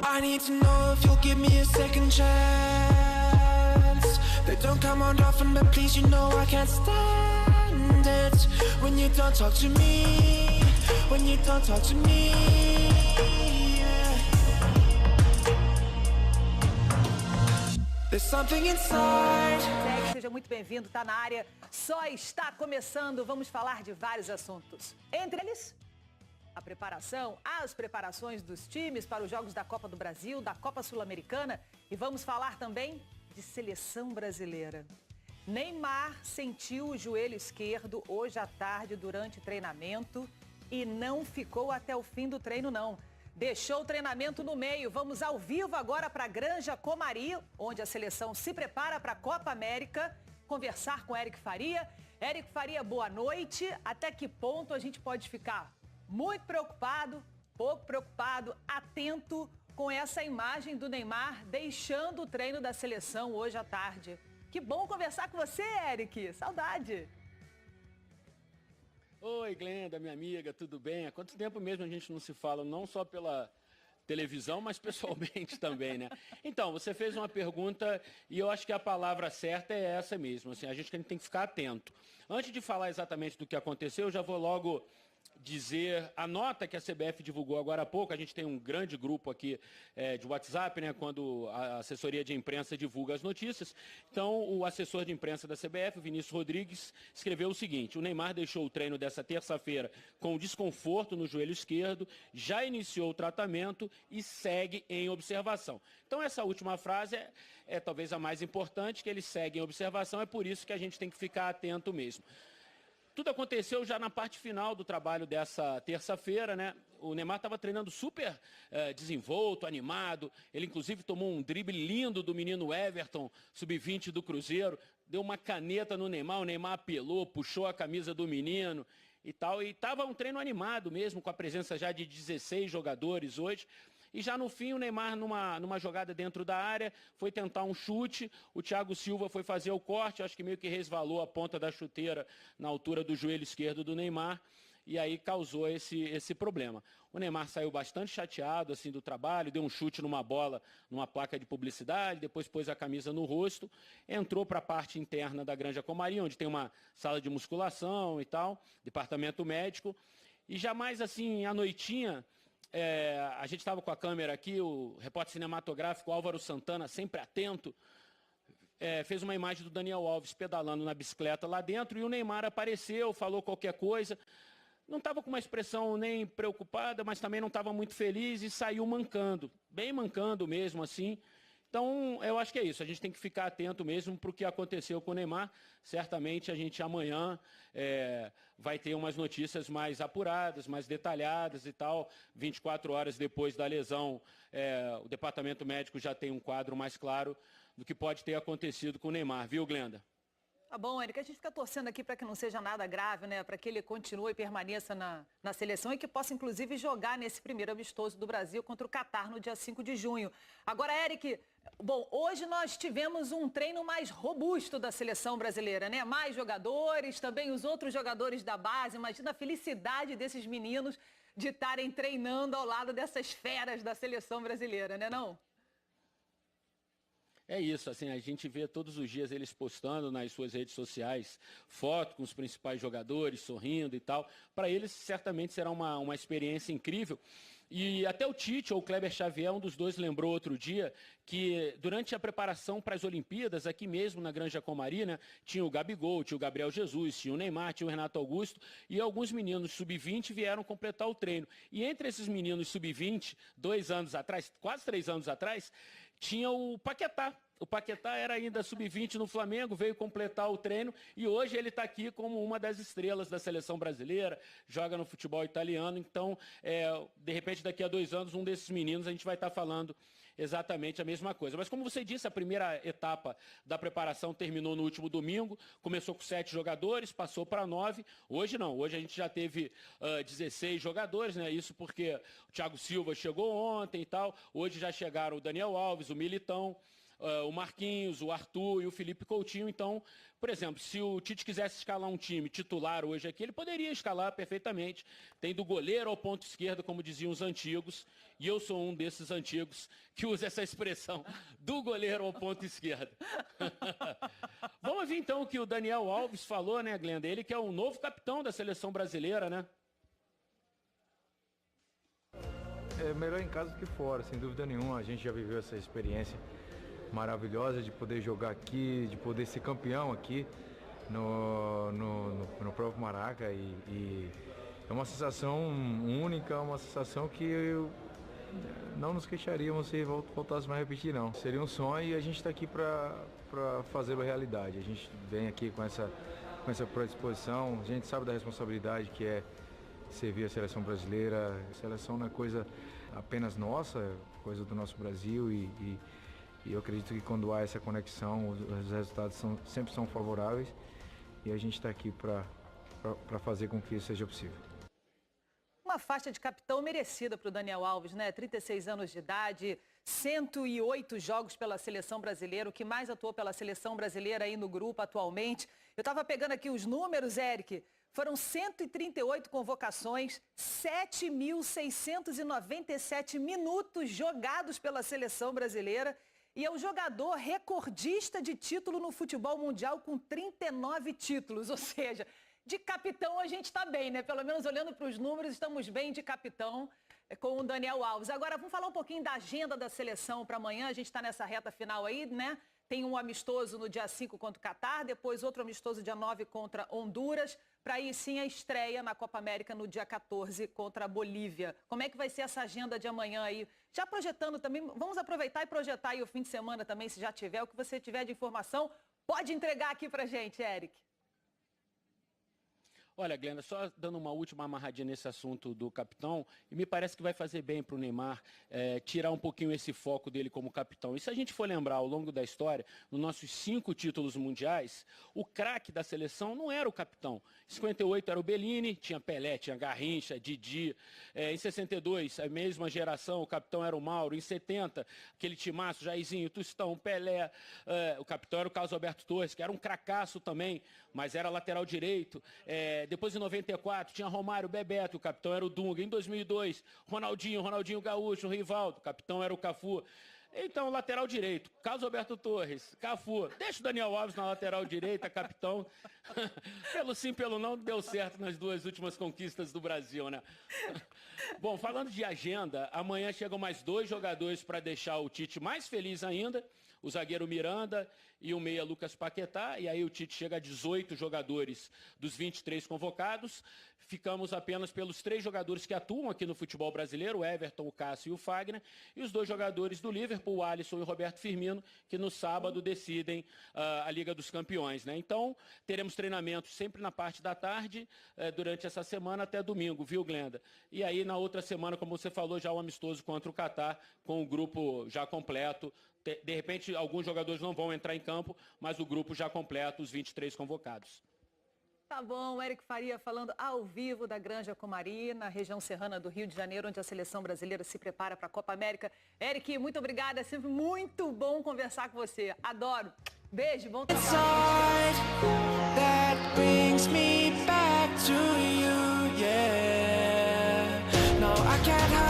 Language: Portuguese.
I need to know if you'll give me a second chance. They don't come around often, but please, you know I can't stand it when you don't talk to me. When you don't talk to me. Yeah. There's something inside. Seja muito bem-vindo, tá na área. Só está começando. Vamos falar de vários assuntos. Entre eles, a preparação, as preparações dos times para os Jogos da Copa do Brasil, da Copa Sul-Americana. E vamos falar também de seleção brasileira. Neymar sentiu o joelho esquerdo hoje à tarde durante treinamento e não ficou até o fim do treino, não. Deixou o treinamento no meio. Vamos ao vivo agora para Granja Comari, onde a seleção se prepara para a Copa América, conversar com Eric Faria. Eric Faria, boa noite. Até que ponto a gente pode ficar muito preocupado, pouco preocupado, atento com essa imagem do Neymar deixando o treino da seleção hoje à tarde? Que bom conversar com você, Eric. Saudade. Oi, Glenda, minha amiga, tudo bem? Há quanto tempo mesmo a gente não se fala, não só pela televisão, mas pessoalmente também, né? Então, você fez uma pergunta e eu acho que a palavra certa é essa mesmo. Assim, a gente tem que ficar atento. Antes de falar exatamente do que aconteceu, eu já vou logo dizer a nota que a CBF divulgou agora há pouco. A gente tem um grande grupo aqui de WhatsApp, né, quando a assessoria de imprensa divulga as notícias. Então, o assessor de imprensa da CBF, o Vinícius Rodrigues, escreveu o seguinte: o Neymar deixou o treino dessa terça-feira com desconforto no joelho esquerdo, já iniciou o tratamento e segue em observação. Então, essa última frase é talvez a mais importante, que ele segue em observação, é por isso que a gente tem que ficar atento mesmo. Tudo aconteceu já na parte final do trabalho dessa terça-feira, né? O Neymar estava treinando super desenvolto, animado. Ele, inclusive, tomou um drible lindo do menino Everton, sub-20 do Cruzeiro. Deu uma caneta no Neymar, o Neymar apelou, puxou a camisa do menino e tal. E estava um treino animado mesmo, com a presença já de 16 jogadores hoje. E já no fim, o Neymar, numa jogada dentro da área, foi tentar um chute. O Thiago Silva foi fazer o corte, acho que meio que resvalou a ponta da chuteira na altura do joelho esquerdo do Neymar. E aí causou esse problema. O Neymar saiu bastante chateado assim, do trabalho, deu um chute numa bola, numa placa de publicidade, depois pôs a camisa no rosto, entrou para a parte interna da Granja Comari, onde tem uma sala de musculação e tal, departamento médico. E jamais assim, à noitinha, a gente estava com a câmera aqui, o repórter cinematográfico Álvaro Santana, sempre atento, fez uma imagem do Daniel Alves pedalando na bicicleta lá dentro e o Neymar apareceu, falou qualquer coisa. Não estava com uma expressão nem preocupada, mas também não estava muito feliz e saiu mancando, bem mancando mesmo assim. Então, eu acho que é isso, a gente tem que ficar atento mesmo para o que aconteceu com o Neymar. Certamente a gente amanhã vai ter umas notícias mais apuradas, mais detalhadas e tal. 24 horas depois da lesão, o departamento médico já tem um quadro mais claro do que pode ter acontecido com o Neymar, viu, Glenda? Tá bom, Eric, a gente fica torcendo aqui para que não seja nada grave, né? Para que ele continue e permaneça na seleção e que possa, inclusive, jogar nesse primeiro amistoso do Brasil contra o Catar no dia 5 de junho. Agora, Eric, bom, hoje nós tivemos um treino mais robusto da seleção brasileira, né? Mais jogadores, também os outros jogadores da base. Imagina a felicidade desses meninos de estarem treinando ao lado dessas feras da seleção brasileira, né não? É isso, assim, a gente vê todos os dias eles postando nas suas redes sociais foto com os principais jogadores, sorrindo e tal. Para eles, certamente será uma experiência incrível. E até o Tite ou o Kleber Xavier, um dos dois, lembrou outro dia que durante a preparação para as Olimpíadas, aqui mesmo na Granja Comari, né, tinha o Gabigol, tinha o Gabriel Jesus, tinha o Neymar, tinha o Renato Augusto e alguns meninos sub-20 vieram completar o treino. E entre esses meninos sub-20, 2 anos atrás, quase 3 anos atrás, tinha o Paquetá. O Paquetá era ainda sub-20 no Flamengo, veio completar o treino e hoje ele está aqui como uma das estrelas da seleção brasileira, joga no futebol italiano. Então, de repente, daqui a 2 anos, um desses meninos a gente vai estar falando exatamente a mesma coisa. Mas como você disse, a primeira etapa da preparação terminou no último domingo, começou com 7 jogadores, passou para 9. Hoje não, hoje a gente já teve 16 jogadores, né? Isso porque o Thiago Silva chegou ontem e tal. Hoje já chegaram o Daniel Alves, o Militão, o Marquinhos, o Arthur e o Felipe Coutinho. Então, por exemplo, se o Tite quisesse escalar um time titular hoje aqui, ele poderia escalar perfeitamente. Tem do goleiro ao ponto esquerdo, como diziam os antigos, e eu sou um desses antigos que usa essa expressão, do goleiro ao ponto esquerdo. Vamos ver então o que o Daniel Alves falou, né, Glenda? Ele que é o novo capitão da seleção brasileira, né? É melhor em casa do que fora, sem dúvida nenhuma. A gente já viveu essa experiência maravilhosa de poder jogar aqui, de poder ser campeão aqui no próprio Maraca. E é uma sensação única, uma sensação que não nos queixaríamos se voltássemos a repetir, não. Seria um sonho e a gente está aqui para fazê-lo realidade. A gente vem aqui com essa predisposição, a gente sabe da responsabilidade que é servir a seleção brasileira. A seleção não é coisa apenas nossa, é coisa do nosso Brasil e eu acredito que quando há essa conexão, os resultados sempre são favoráveis e a gente está aqui para fazer com que isso seja possível. Uma faixa de capitão merecida para o Daniel Alves, né? 36 anos de idade, 108 jogos pela seleção brasileira, o que mais atuou pela seleção brasileira aí no grupo atualmente. Eu estava pegando aqui os números, Eric. Foram 138 convocações, 7.697 minutos jogados pela seleção brasileira. E é o jogador recordista de título no futebol mundial com 39 títulos. Ou seja, de capitão a gente está bem, né? Pelo menos olhando para os números, estamos bem de capitão com o Daniel Alves. Agora, vamos falar um pouquinho da agenda da seleção para amanhã. A gente está nessa reta final aí, né? Tem um amistoso no dia 5 contra o Catar, depois outro amistoso dia 9 contra Honduras, para aí sim a estreia na Copa América no dia 14 contra a Bolívia. Como é que vai ser essa agenda de amanhã aí? Já projetando também, vamos aproveitar e projetar aí o fim de semana também, se já tiver, o que você tiver de informação, pode entregar aqui pra gente, Eric. Olha, Glenda, só dando uma última amarradinha nesse assunto do capitão, e me parece que vai fazer bem para o Neymar tirar um pouquinho esse foco dele como capitão. E se a gente for lembrar ao longo da história, nos nossos 5 títulos mundiais, o craque da seleção não era o capitão. Em 58 era o Bellini, tinha Pelé, tinha Garrincha, Didi. Em 62, a mesma geração, o capitão era o Mauro. Em 70, aquele timaço, Jairzinho, Tostão, Pelé. O capitão era o Carlos Alberto Torres, que era um cracaço também, mas era lateral direito. Depois, em 94, tinha Romário, Bebeto, o capitão era o Dunga. Em 2002, Ronaldinho Gaúcho, o Rivaldo, o capitão era o Cafu. Então, lateral direito, Carlos Alberto Torres, Cafu. Deixa o Daniel Alves na lateral direita, capitão. Pelo sim, pelo não, deu certo nas 2 últimas conquistas do Brasil, né? Bom, falando de agenda, amanhã chegam mais 2 jogadores para deixar o Tite mais feliz ainda. O zagueiro Miranda e o meia Lucas Paquetá, e aí o Tite chega a 18 jogadores dos 23 convocados. Ficamos apenas pelos 3 jogadores que atuam aqui no futebol brasileiro, o Everton, o Cássio e o Fagner, e os 2 jogadores do Liverpool, o Alisson e o Roberto Firmino, que no sábado decidem a Liga dos Campeões, né? Então, teremos treinamentos sempre na parte da tarde, durante essa semana até domingo, viu, Glenda? E aí, na outra semana, como você falou, já o amistoso contra o Catar, com o grupo já completo. De repente, alguns jogadores não vão entrar em campo, mas o grupo já completo, os 23 convocados. Tá bom, Eric Faria falando ao vivo da Granja Comari, na região serrana do Rio de Janeiro, onde a seleção brasileira se prepara para a Copa América. Eric, muito obrigada, é sempre muito bom conversar com você. Adoro. Beijo, bom trabalho. No, I can't hide.